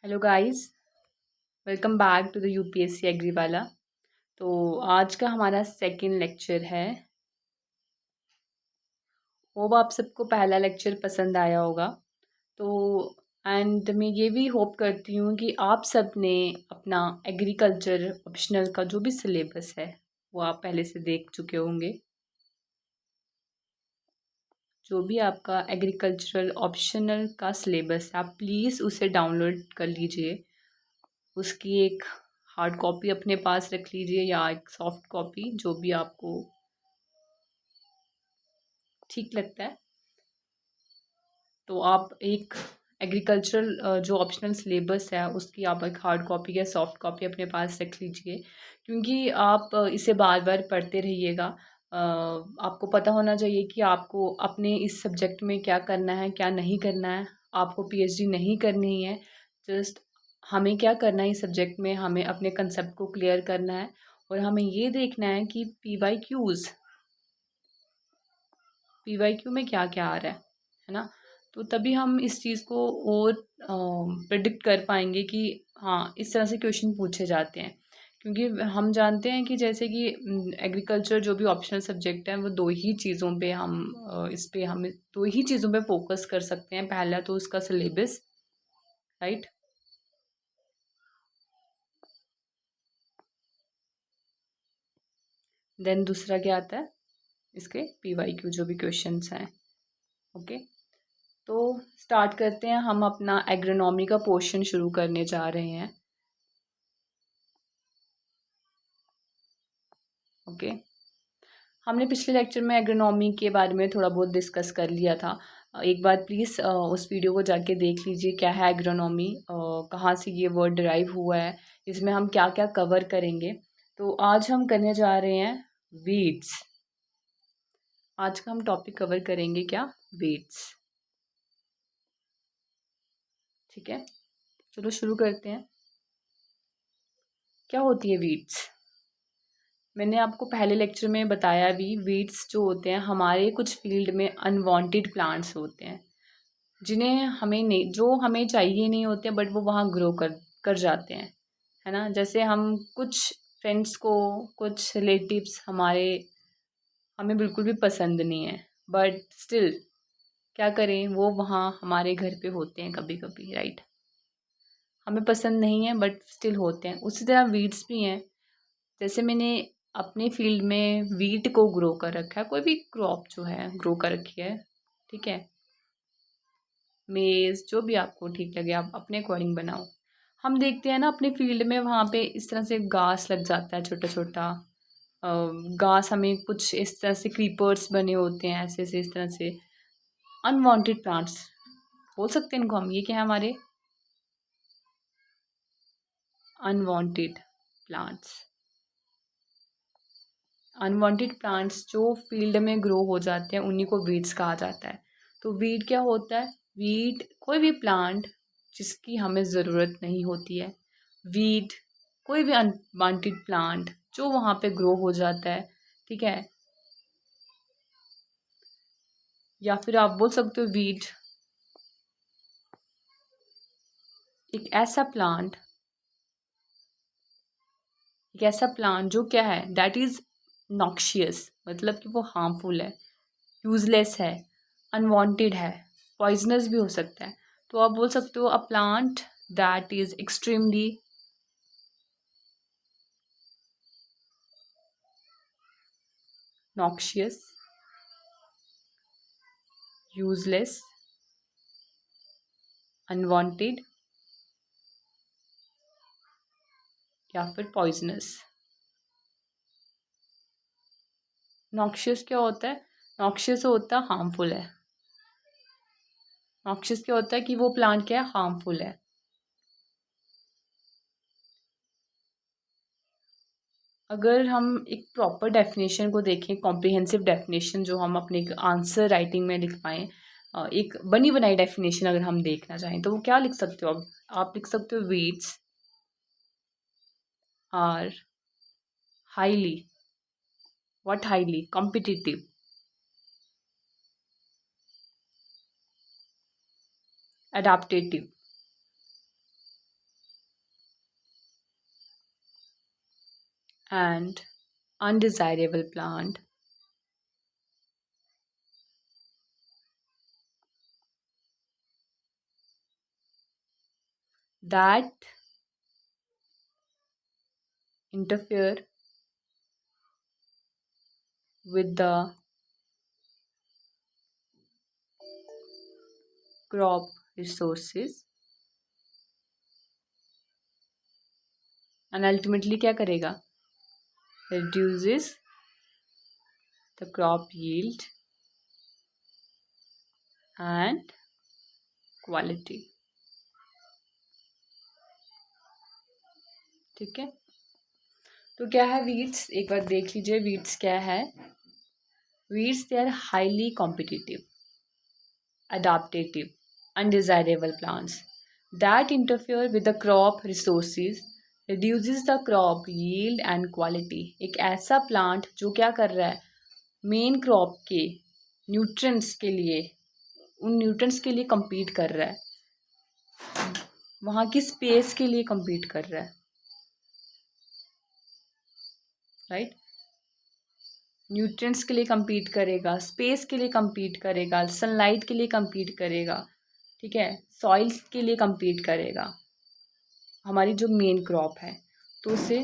Hello guys, welcome back to the UPSC agri वाला। तो आज का हमारा सेकंड लेक्चर है। होप आप सबको पहला लेक्चर पसंद आया होगा। तो एंड मैं ये भी होप करती हूँ कि आप सब ने अपना एग्रीकल्चर ऑप्शनल का जो भी सिलेबस है वो आप पहले से देख चुके होंगे। जो भी आपका एग्रीकल्चरल ऑप्शनल का सिलेबस है, आप प्लीज़ उसे डाउनलोड कर लीजिए। उसकी एक हार्ड कॉपी अपने पास रख लीजिए या एक सॉफ्ट कॉपी, जो भी आपको ठीक लगता है। तो आप एक एग्रीकल्चरल जो ऑप्शनल सिलेबस है उसकी आप एक हार्ड कॉपी या सॉफ्ट कॉपी अपने पास रख लीजिए, क्योंकि आप इसे बार बार पढ़ते रहिएगा। आपको पता होना चाहिए कि आपको अपने इस सब्जेक्ट में क्या करना है, क्या नहीं करना है। आपको पीएचडी नहीं करनी है, जस्ट हमें क्या करना है इस सब्जेक्ट में, हमें अपने कंसेप्ट को क्लियर करना है और हमें ये देखना है कि पीवाईक्यू में क्या क्या आ रहा है ना। तो तभी हम इस चीज़ को और प्रिडिक्ट कर पाएंगे कि हाँ, इस तरह से क्वेश्चन पूछे जाते हैं। क्योंकि हम जानते हैं कि जैसे कि एग्रीकल्चर जो भी ऑप्शनल सब्जेक्ट है वो दो ही चीज़ों पे इस पे हम दो ही चीज़ों पे फोकस कर सकते हैं। पहला तो उसका सिलेबस, राइट। देन दूसरा क्या आता है, इसके पीवाईक्यू जो भी क्वेश्चंस हैं। ओके, तो स्टार्ट करते हैं। हम अपना एग्रोनॉमी का पोर्शन शुरू करने जा रहे हैं। ओके, हमने पिछले लेक्चर में एग्रोनॉमी के बारे में थोड़ा बहुत डिस्कस कर लिया था। एक बार प्लीज़ उस वीडियो को जाके देख लीजिए, क्या है एग्रोनॉमी, कहाँ से ये वर्ड डिराइव हुआ है, इसमें हम क्या क्या कवर करेंगे। तो आज हम करने जा रहे हैं वीड्स। आज का हम टॉपिक कवर करेंगे क्या, वीड्स। ठीक है, चलो शुरू करते हैं। क्या होती है वीड्स? मैंने आपको पहले लेक्चर में बताया भी, वीड्स जो होते हैं हमारे कुछ फील्ड में अनवांटेड प्लांट्स होते हैं, जिन्हें हमें नहीं, जो हमें चाहिए नहीं होते, बट वो वहाँ ग्रो कर कर जाते हैं, है ना। जैसे हम कुछ फ्रेंड्स को, कुछ रिलेटिव्स हमारे हमें बिल्कुल भी पसंद नहीं है, बट स्टिल क्या करें, वो वहाँ हमारे घर पे होते हैं कभी कभी, राइट। हमें पसंद नहीं है बट स्टिल होते हैं। उसी तरह वीड्स भी हैं। जैसे मैंने अपने फील्ड में वीट को ग्रो कर रखा है, कोई भी क्रॉप जो है ग्रो कर रखी है, ठीक है। मेज़, जो भी आपको ठीक लगे आप अपने अकॉर्डिंग बनाओ। हम देखते हैं ना अपने फील्ड में, वहाँ पे इस तरह से घास लग जाता है छोटा छोटा। घास, हमें कुछ इस तरह से क्रीपर्स बने होते हैं, ऐसे ऐसे इस तरह से अनवांटेड प्लांट्स बोल सकते हैं इनको हम। ये क्या है हमारे अनवांटेड प्लांट्स। अनवांटेड प्लांट्स जो फील्ड में ग्रो हो जाते हैं उन्हीं को वीड्स कहा जाता है। तो वीड क्या होता है? वीड कोई भी प्लांट जिसकी हमें ज़रूरत नहीं होती है। वीड कोई भी अनवांटेड प्लांट जो वहाँ पे ग्रो हो जाता है, ठीक है। या फिर आप बोल सकते हो वीड एक ऐसा प्लांट, एक ऐसा प्लांट जो क्या है, दैट इज़ नॉक्शियस, मतलब कि वो हार्मफुल है, यूजलेस है, अनवांटेड है, पॉइजनस भी हो सकता है। तो आप बोल सकते हो a plant that is extremely noxious, useless, unwanted या फिर पॉइजनस। नॉक्शियस क्या होता है? नॉक्शियस होता है हार्मफुल है। नॉक्शियस क्या होता है कि वो प्लांट क्या है, हार्मफुल है। अगर हम एक प्रॉपर डेफिनेशन को देखें, कॉम्प्रिहेंसिव डेफिनेशन जो हम अपने आंसर राइटिंग में लिख पाएँ, एक बनी बनाई डेफिनेशन अगर हम देखना चाहें तो वो क्या लिख सकते हो? आप लिख सकते हो weeds are highly, what highly competitive, adaptive, and undesirable plant that interfere with the crop resources and ultimately क्या करेगा, reduces the crop yield and quality. ठीक है, तो क्या है वीड्स, एक बार देख लीजिए वीड्स क्या है. Weeds they are highly competitive, adaptative, undesirable plants that interfere with the crop resources, reduces the crop yield and quality. एक ऐसा प्लांट जो क्या कर रहा है, मेन क्रॉप के न्यूट्रिएंट्स के लिए, उन न्यूट्रिएंट्स के लिए compete कर रहा है, वहाँ की स्पेस के लिए compete कर रहा है, राइट. न्यूट्रिएंट्स के लिए compete करेगा, स्पेस के लिए compete करेगा, सनलाइट के लिए compete करेगा, ठीक है, सॉइल के लिए compete करेगा, हमारी जो मेन क्रॉप है, तो उसे